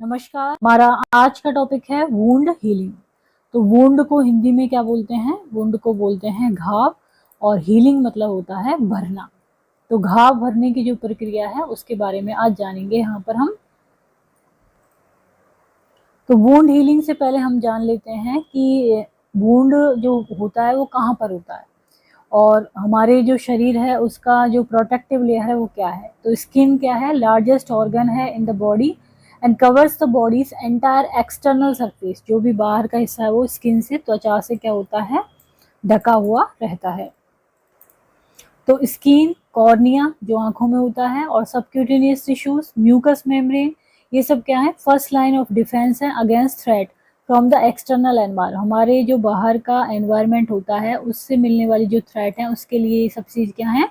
नमस्कार। हमारा आज का टॉपिक है वुंड हीलिंग। तो वुंड को हिंदी में क्या बोलते हैं? वुंड को बोलते हैं घाव, और हीलिंग मतलब होता है भरना। तो घाव भरने की जो प्रक्रिया है उसके बारे में आज जानेंगे यहाँ पर हम। तो वुंड हीलिंग से पहले हम जान लेते हैं कि वुंड जो होता है वो कहाँ पर होता है, और हमारे जो शरीर है उसका जो प्रोटेक्टिव लेयर है वो क्या है। तो स्किन क्या है? लार्जेस्ट ऑर्गन है in the body and covers the bodies entire external surface. जो भी बाहर का हिस्सा है वो स्किन से, त्वचा से क्या होता है? ढका हुआ रहता है। तो स्किन, कॉर्निया जो आंखों में होता है, और सबक्यूटेनियस टिश्यूज, म्यूकस मेम्ब्रेन, ये सब क्या है? फर्स्ट लाइन ऑफ डिफेंस है against threat from the external environment. हमारे जो बाहर का एनवायरमेंट होता है उससे मिलने वाली जो थ्रेट है उसके लिए ये सब चीज क्या है?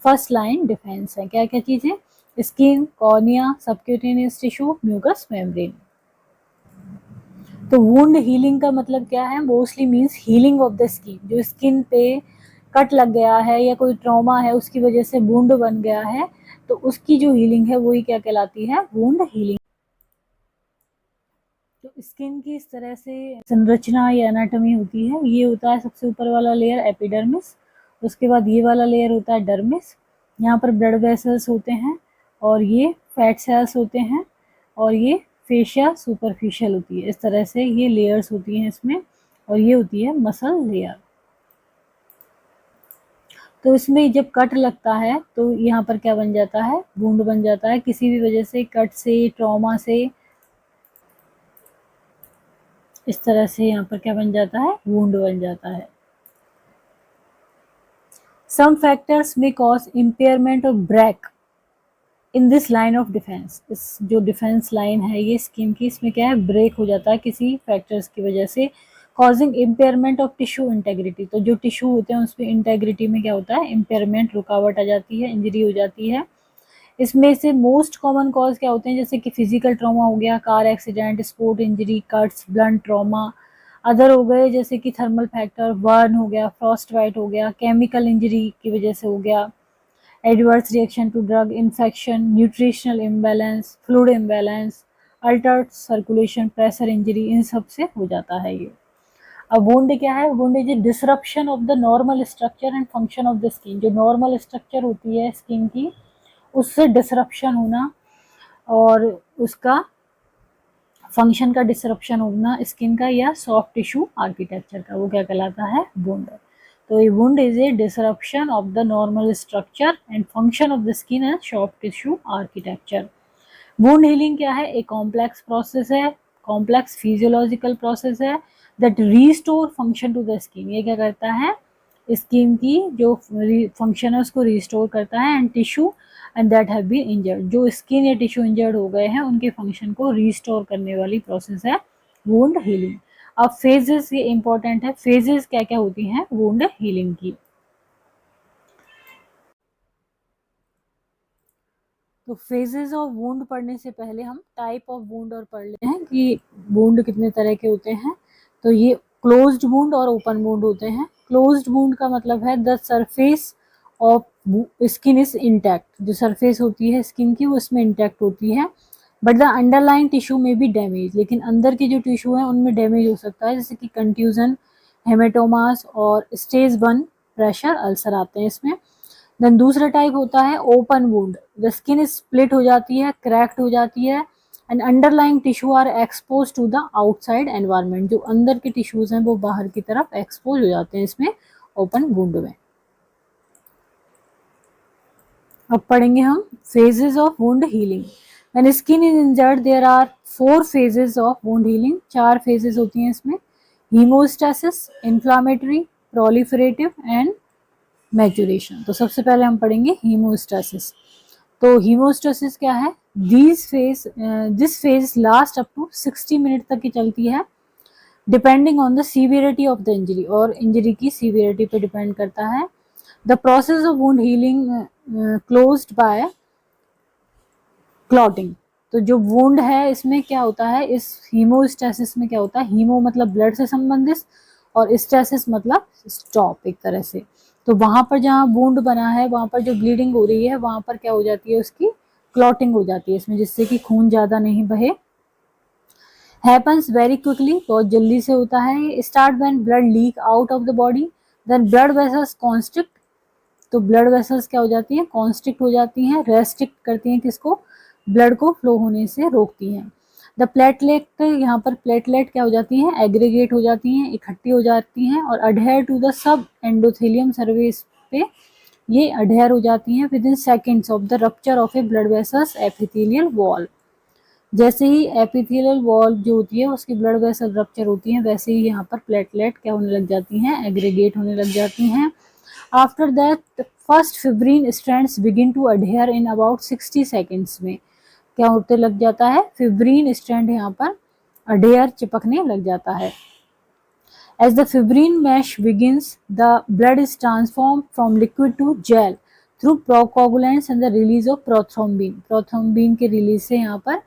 फर्स्ट लाइन डिफेंस है। क्या क्या चीजें? Skin, cornea, subcutaneous tissue, mucous membrane. तो वुंड हीलिंग का मतलब क्या है? Mostly means healing of the skin. जो स्किन पे कट लग गया है या कोई ट्रॉमा है उसकी वजह से वुंड बन गया है, तो उसकी जो हीलिंग है वही क्या कहलाती है? Wound healing. तो स्किन की इस तरह से संरचना या एनाटॉमी होती है। ये होता है सबसे ऊपर वाला लेयर एपिडर्मिस, उसके बाद ये वाला लेयर होता है डर्मिस। यहाँ पर ब्लड वेसल्स होते हैं, और ये फैट सेल्स होते हैं, और ये फेशिया सुपरफिशियल होती है। इस तरह से ये लेयर्स होती हैं इसमें, और ये होती है मसल लेयर। तो इसमें जब कट लगता है तो यहाँ पर क्या बन जाता है? वुंड बन जाता है। किसी भी वजह से, कट से, ट्रॉमा से, इस तरह से यहाँ पर क्या बन जाता है? वुंड बन जाता है। सम फैक्टर्स में कॉज इम्पेयरमेंट और break in this line of defence. इस जो डिफेंस लाइन है ये स्किन की, इसमें क्या है? ब्रेक हो जाता है किसी फैक्टर्स की वजह से, causing impairment of tissue integrity. तो जो टिश्यू होते हैं उसमें इंटेग्रिटी में क्या होता है? इम्पेयरमेंट, रुकावट आ जाती है, इंजरी हो जाती है। इसमें से मोस्ट कॉमन कॉज क्या होते हैं? जैसे कि फिजिकल ट्रॉमा हो गया, car accident, sport injury, cuts, blunt trauma. Other हो गए जैसे कि थर्मल फैक्टर, बर्न हो गया, फ्रॉस्ट बाइट हो गया, केमिकल इंजरी की वजह से हो गया, adverse reaction to drug, infection, nutritional imbalance, fluid imbalance, altered circulation, pressure injury, इन सब से हो जाता है ये। अब वुंड क्या है? Wound is a disruption of the normal structure and function of the skin. जो नॉर्मल स्ट्रक्चर होती है स्किन की उससे डिसरप्शन होना, और उसका फंक्शन का डिसरप्शन होना स्किन का, या सॉफ्ट टिश्यू आर्किटेक्चर का, वो क्या कहलाता है? वुंड। तो ये wound is a disruption of the normal structure and function of the skin and soft tissue architecture. Wound healing क्या है? एक कॉम्प्लेक्स प्रोसेस है, कॉम्प्लेक्स फिजियोलॉजिकल प्रोसेस है that restore function to the skin. ये क्या करता है? स्किन की जो फंक्शन है उसको रिस्टोर करता है, and tissue and that have been injured. जो स्किन या टिश्यू इंजर्ड हो गए हैं उनके फंक्शन को रिस्टोर करने वाली प्रोसेस है वुंड हीलिंग। अब फेजेस, ये इंपॉर्टेंट है। फेजेस क्या क्या होती हैं वुंड हीलिंग की? तो फेजेस ऑफ वुंड पढ़ने से पहले हम टाइप ऑफ वुंड और पढ़ लेते हैं कि वुंड कितने तरह के होते हैं। तो ये क्लोज्ड वुंड और ओपन वुंड होते हैं। क्लोज्ड वुंड का मतलब है the surface of skin is intact. जो सरफेस होती है स्किन की वो इसमें इंटैक्ट होती है, बट द अंडरलाइन टिश्यू में भी डैमेज। लेकिन अंदर के जो टिश्यू है उनमें डैमेज हो सकता है, जैसे कि कंट्यूजन, हेमेटोमास और स्टेज 1 प्रेशर अल्सर आते हैं इसमें। देन दूसरा टाइप होता है open wound. The skin split हो जाती है, क्रैक्ड हो जाती है, and underlying tissue are exposed to the outside environment. जो अंदर के टिश्यूज हैं वो बाहर की तरफ एक्सपोज हो जाते हैं इसमें, ओपन वुंड में। अब पढ़ेंगे हम phases of wound healing. When skin is injured there are 4 phases of wound healing. 4 phases होती हैं इसमें। Hemostasis, inflammatory, proliferative and maturation. तो सबसे पहले हम पढ़ेंगे हीमोस्टेसिस। तो हीमोस्टेसिस क्या है? This phase last up to 60 minute तक की चलती है, depending on the severity of the injury, और इंजरी की सीवियरिटी पे डिपेंड करता है। The process of wound healing closed by clotting. तो जो वुंड है इसमें क्या होता है? इस हीमोस्टेसिस में क्या होता है? हीमो मतलब ब्लड से संबंधित, और स्टेसिस मतलब स्टॉप एक तरह से। तो वहां पर जहाँ वुंड बना है वहां पर जो ब्लीडिंग हो रही है वहां पर क्या हो जाती है? उसकी क्लॉटिंग हो जाती है इसमें, जिससे कि खून ज्यादा नहीं बहे, हैपन्स वेरी क्विकली, बहुत जल्दी से होता है। Start when blood leak out of the body, then blood vessels constrict, तो ब्लड वेसल्स क्या हो जाती हैं, कॉन्स्ट्रिक्ट हो जाती हैं, रेस्ट्रिक्ट करती हैं किसको, ब्लड को फ्लो होने से रोकती हैं। द प्लेटलेट, यहाँ पर प्लेटलेट क्या हो जाती हैं, एग्रीगेट हो जाती हैं, इकट्ठी हो जाती हैं और adhere to the sub endothelium surface पे ये अडहेयर हो जाती हैं within seconds of the rupture of a blood vessels epithelial wall. जैसे ही एपिथेलियल वॉल जो होती है उसकी ब्लड वेसल रप्चर होती है, वैसे ही यहाँ पर प्लेटलेट क्या होने लग जाती हैं, एग्रीगेट होने लग जाती हैं। After that first fibrin strands begin to adhere in about 60 seconds में क्या होते लग जाता है, फिब्रिन स्ट्रैंड यहाँ पर अडहेयर चिपकने लग जाता है। As the fibrin mesh begins, the blood is transformed from liquid to gel through procoagulants and the release of prothrombin. Prothrombin के रिलीज से यहाँ पर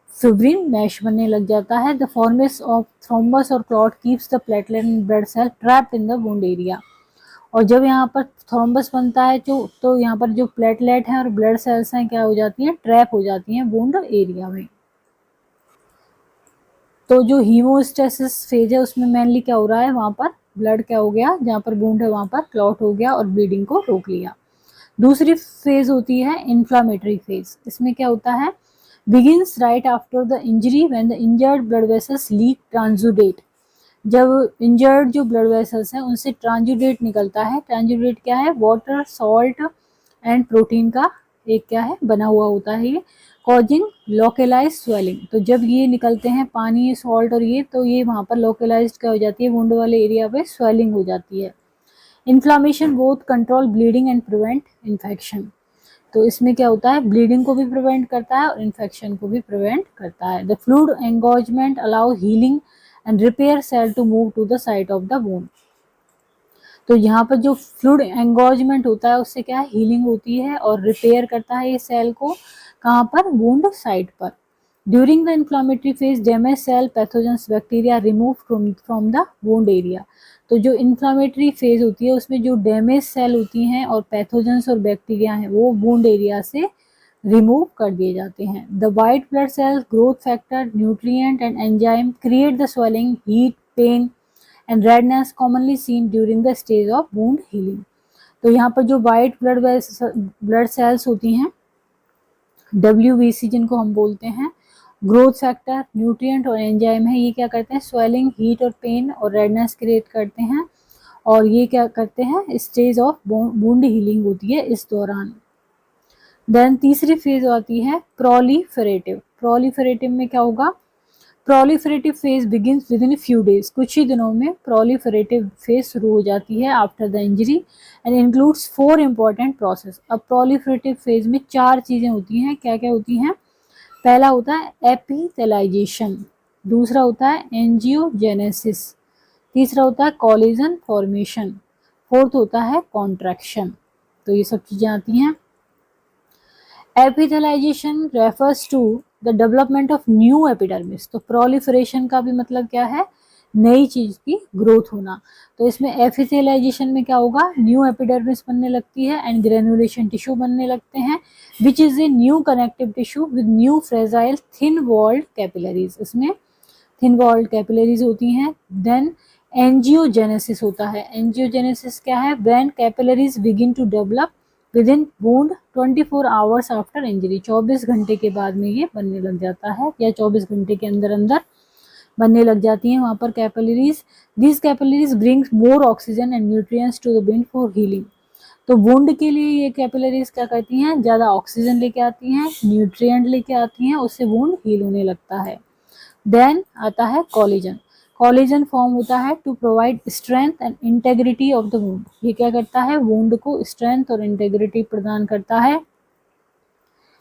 फिब्रिन मैश बनने लग जाता है। द फॉर्मेशन ऑफ थ्रोम्बस और clot keeps the platelet and blood cell trapped in the wound area. और जब यहाँ पर थ्रोम्बस बनता है जो, तो यहाँ पर जो प्लेटलेट है और ब्लड सेल्स हैं क्या हो जाती हैं, ट्रैप हो जाती हैं वुंड एरिया में। तो जो हीमोस्टेसिस फेज है उसमें मेनली क्या हो रहा है, वहाँ पर ब्लड क्या हो गया, जहाँ पर वुंड है वहाँ पर क्लॉट हो गया और ब्लीडिंग को रोक लिया। दूसरी फेज होती है इन्फ्लामेटरी फेज। इसमें क्या होता है, begins right after the injury when the injured blood vessels leak transudate। जब इंजर्ड जो ब्लड वेसल्स हैं उनसे ट्रांजुडेट निकलता है। ट्रांजुडेट क्या है, वाटर, सॉल्ट एंड प्रोटीन का एक क्या है बना हुआ होता है ये, कॉजिंग लोकलाइज स्वेलिंग। तो जब ये निकलते हैं पानी, सॉल्ट और ये, तो ये वहाँ पर लोकलाइज क्या हो जाती है, वुंड वाले एरिया पे स्वेलिंग हो जाती है। Inflammation both control bleeding and prevent infection. तो इसमें क्या होता है, ब्लीडिंग को भी प्रिवेंट करता है और इन्फेक्शन को भी प्रिवेंट करता है। The fluid engorgement allow healing and repair cell to move to the site of the wound. तो यहाँ पर जो फ्लूइड एंगोजमेंट होता है उससे क्या है, हीलिंग होती है और रिपेयर करता है ये सेल को, कहाँ पर, वुंड साइट पर। During the inflammatory phase damage cell pathogens bacteria remove from the wound area. तो जो इन्फ्लामेटरी फेज होती है उसमें जो डैमेज सेल होती हैं और पैथोजेंस और बैक्टीरिया हैं वो वुंड एरिया से रिमूव कर दिए जाते हैं। The white blood cells, growth factor, nutrient and enzyme create the swelling, heat, pain and redness commonly seen during the stage of wound healing. तो यहाँ पर जो वाइट ब्लड सेल्स होती हैं, WBC जिनको हम बोलते हैं, ग्रोथ फैक्टर, न्यूट्रिएंट और एंजाइम है, ये क्या करते हैं, स्वेलिंग, हीट और पेन और रेडनेस क्रिएट करते हैं और ये क्या करते हैं, स्टेज ऑफ वुंड हीलिंग होती है इस दौरान। देन तीसरी फेज आती है प्रोलिफरेटिव। प्रोलिफरेटिव में क्या होगा, proliferative phase begins with in few days. कुछ ही दिनों में प्रोलिफरेटिव फेज शुरू हो जाती है after the injury and includes 4 important process. अब प्रोलिफरेटिव फेज में 4 चीजें होती हैं, क्या क्या होती हैं, पहला होता है एपिथेलाइजेशन, दूसरा होता है एंजियोजेनेसिस, तीसरा होता है कोलिजन फॉर्मेशन, फोर्थ होता है कॉन्ट्रैक्शन। तो ये सब चीजें आती हैं। Epithelialization refers to the development of new epidermis. तो प्रोलिफरेशन का भी मतलब क्या है, नई चीज की ग्रोथ होना। तो इसमें एपिथेलाइजेशन में क्या होगा, न्यू एपिडर्मिस बनने लगती है एंड ग्रेनुलेशन टिश्यू बनने लगते हैं, which is a new connective tissue with new fragile thin walled capillaries. इसमें थिन वॉल्ड कैपिलरीज होती हैं। देन एंजियोजेनेसिस होता है। एंजियोजेनेसिस क्या है, when capillaries begin to develop within wound 24 hours after injury. 24 घंटे के बाद में ये बनने लग जाता है या 24 घंटे के अंदर अंदर बनने लग जाती हैं वहाँ पर capillaries. This capillaries brings more oxygen and nutrients to the wound for healing. तो वुंड के लिए ये कैपिलरीज क्या करती हैं, ज़्यादा ऑक्सीजन लेके आती हैं, न्यूट्रिएंट लेके आती हैं, उससे वुंड हील होने लगता है। देन आता है कोलिजन। कोलिजन फॉर्म होता है to provide strength and integrity of the wound. ये क्या करता है, वुंड को स्ट्रेंथ और इंटेग्रिटी प्रदान करता है।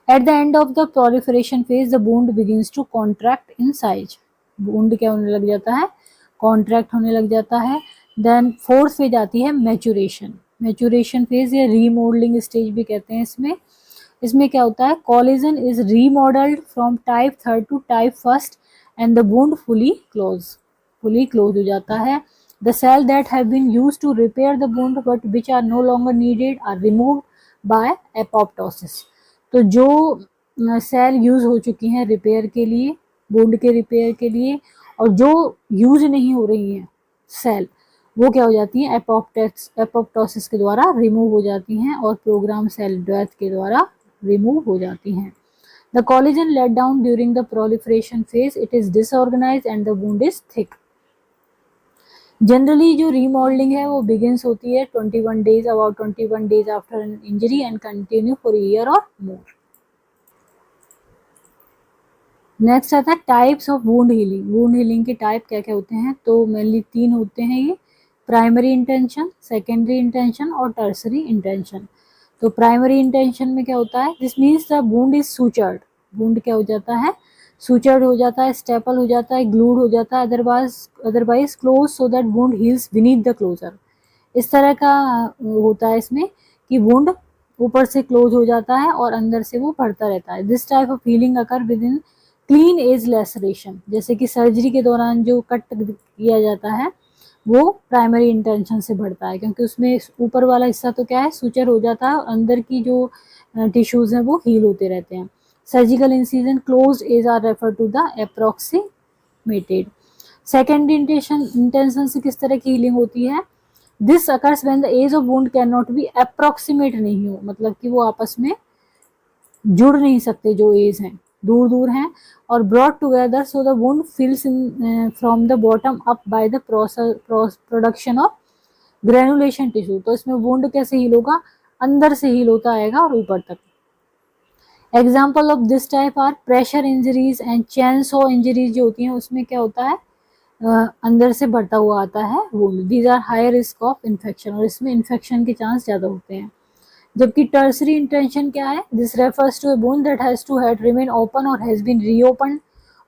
At the end of the proliferation phase the wound begins to contract in size. Wound क्या होने लग जाता है, कॉन्ट्रैक्ट होने लग जाता है। देन फोर्थ फेज आती है मैचुरेशन। मैचुरेशन फेज या रीमॉडलिंग स्टेज भी कहते हैं इसमें। इसमें क्या होता है, collagen is remodelled from type 3 to type 1 and the wound fully close हो जाता है। The cell that have been used to repair the wound but which are no longer needed are removed by apoptosis. तो जो cell use हो चुकी हैं repair के लिए वुंड के रिपेयर के लिए, और जो यूज नहीं हो रही हैं सेल, वो क्या हो जाती हैं, एपोप्टोसिस के द्वारा रिमूव हो जाती हैं और प्रोग्राम सेल डेथ के द्वारा रिमूव हो जाती हैं। The collagen let down during the proliferation phase, it is disorganized and the wound is thick. Generally जो रीमॉडलिंग है वो बिगिंस होती है 21 days, about 21 days after an injury and continue for year और मोर। नेक्स्ट आता है types of wound healing. Wound healing के type क्या क्या होते हैं, तो मेनली 3 होते हैं ये, प्राइमरी इंटेंशन, सेकेंडरी इंटेंशन और टर्सरी इंटेंशन। तो प्राइमरी इंटेंशन में क्या होता है, this means the wound is sutured, wound क्या हो जाता है, सूचर्ड हो जाता है, स्टेपल हो जाता है, ग्लूड हो जाता है, otherwise close so that wound heals beneath the closure. इस तरह का होता है इसमें कि वुंड ऊपर से क्लोज हो जाता है और अंदर से वो बढ़ता रहता है। This type of healing occur within clean edge laceration, जैसे कि सर्जरी के दौरान जो कट किया जाता है वो प्राइमरी इंटेंशन से बढ़ता है, क्योंकि उसमें ऊपर वाला हिस्सा तो क्या है, सूचर हो जाता है और अंदर की जो टिश्यूज हैं वो हील होते रहते हैं। Surgical incision closed edge are refer to the approximated. Second intention से किस तरह की हीलिंग होती है, this occurs when the edge of wound can not be approximate नहीं हो, मतलब कि वो आपस में जुड़ नहीं सकते, जो एज हैं दूर दूर हैं, और brought together so the wound fills in from the bottom up by the production of granulation tissue. तो इसमें वुंड कैसे हील होगा, अंदर से हील होता आएगा और ऊपर तक। Example of this type are pressure injuries and chain saw injuries, जो होती हैं उसमें क्या होता है, अंदर से बढ़ता हुआ आता है wound. These are high risk of infection, और इसमें इन्फेक्शन के चांस ज़्यादा होते हैं। जबकि टर्सरी इंटेंशन क्या है, this refers to a wound that has to had remain open और हैज बीन रीओपन,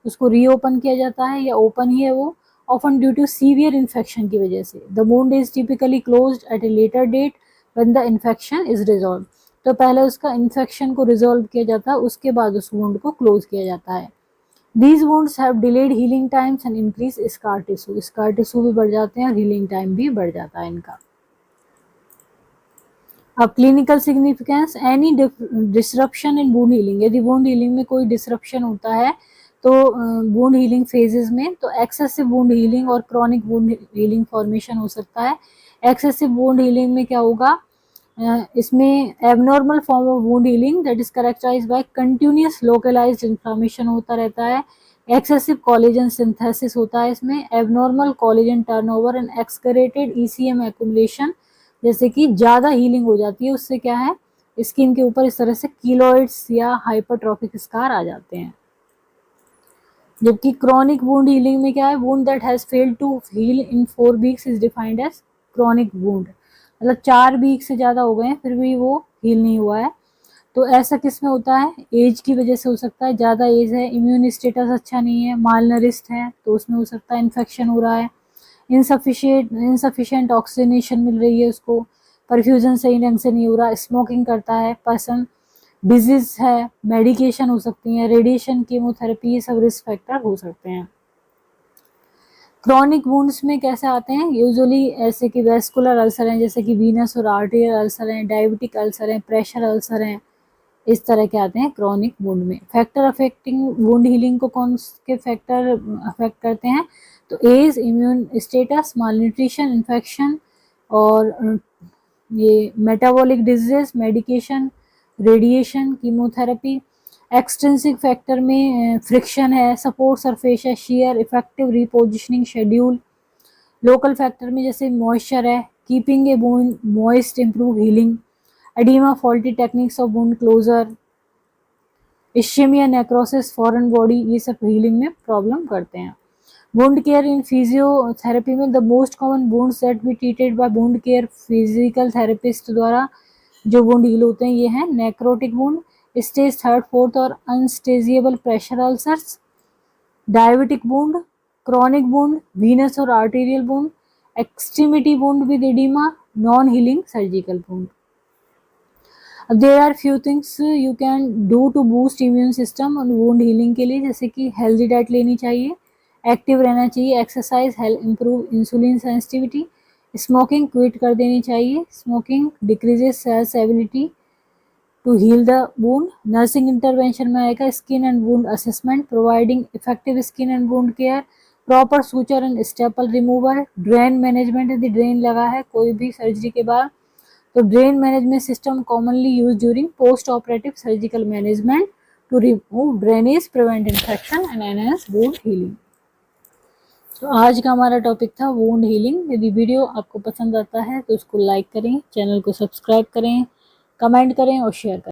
उसको रीओपन किया जाता है या ओपन ही है वो, often due to severe infection की वजह से। The wound is typically closed at a later date when the infection is resolve. तो पहले उसका इन्फेक्शन को रिजॉल्व किया जाता है, उसके बाद उस वुंड को क्लोज किया जाता है। These wounds have delayed healing times and increase scar tissue. Scar tissue भी बढ़ जाते हैं और healing time भी बढ़ जाता है इनका। अब क्लिनिकल सिग्निफिकेंस, एनी डिसरप्शन इन वुंड हीलिंग, यदि वुंड हीलिंग में कोई डिसरप्शन होता है तो वुंड हीलिंग फेजेस में, तो एक्सेसिव वुंड हीलिंग और क्रॉनिक वुंड हीलिंग फॉर्मेशन हो सकता है। एक्सेसिव वुंड हीलिंग में क्या होगा, इसमें abnormal form of wound healing that is characterized by continuous localized inflammation होता रहता है। एक्सेसिव कोलेजन सिंथेसिस होता है इसमें, abnormal collagen turnover and exaggerated ECM accumulation, जैसे कि ज़्यादा हीलिंग हो जाती है, उससे क्या है, स्किन के ऊपर इस तरह से कीलोइड्स या हाइपरट्रॉफिक स्कार आ जाते हैं। जबकि क्रॉनिक वुंड हीलिंग में क्या है, wound that has failed to heal in 4 weeks is defined as chronic wound, मतलब 4 वीक से ज़्यादा हो गए हैं फिर भी वो हील नहीं हुआ है। तो ऐसा किस में होता है, एज की वजह से हो सकता है, ज़्यादा एज है, इम्यून स्टेटस अच्छा नहीं है, मालनरिस्ट है, तो उसमें हो सकता है इन्फेक्शन हो रहा है, इनसफिशिएंट ऑक्सीजनेशन मिल रही है उसको, परफ्यूजन सही ढंग से नहीं हो रहा, स्मोकिंग करता है पर्सन, डिजीज है, मेडिकेशन हो सकती है, रेडिएशन, कीमोथेरेपी, ये सब रिस्क फैक्टर हो सकते हैं। क्रॉनिक वुंड्स में कैसे आते हैं, यूजुअली ऐसे कि वेस्कुलर अल्सर हैं, जैसे कि वीनस और आर्टेरियल अल्सर हैं, डायबिटिक अल्सर हैं, प्रेशर अल्सर हैं, इस तरह के आते हैं क्रॉनिक वुंड में। फैक्टर अफेक्टिंग वुंड हीलिंग को कौन के फैक्टर अफेक्ट करते हैं, तो age, immune status, malnutrition, infection, और ये metabolic disease, medication, radiation, chemotherapy. Extrinsic factor में फ्रिक्शन है, सपोर्ट सरफेस है, shear, effective repositioning schedule. Local factor में जैसे मॉइस्चर है, keeping a wound moist improve healing, oedema, faulty techniques of wound closure, ischaemia, necrosis, foreign body, ये सब healing में problem करते हैं। वुंड केयर इन फिजियोथेरेपी में the most common wounds that be treated by wound care physical therapist द्वारा जो wound heal होते हैं ये हैं नेक्रोटिक वुंड, स्टेज 3, 4 और unstageable pressure ulcers, diabetic wound, chronic wound, venous और arterial wound, extremity wound with oedema, non healing surgical wound. अब there are few things you can do to boost immune system और wound healing के लिए, जैसे कि healthy diet लेनी चाहिए, active रहना चाहिए, exercise help improve insulin sensitivity, smoking quit कर देनी चाहिए, smoking decreases cells ability to heal the wound. Nursing intervention में आएगा skin and wound assessment, providing effective skin and wound care, proper suture and staple removal, drain management, यदि drain लगा है कोई भी सर्जरी के बाद तो drain management system commonly use during post operative surgical management to remove drainage, prevent infection and enhance wound healing. तो आज का हमारा टॉपिक था वुंड हीलिंग। यदि वीडियो आपको पसंद आता है तो उसको लाइक करें, चैनल को सब्सक्राइब करें, कमेंट करें और शेयर करें।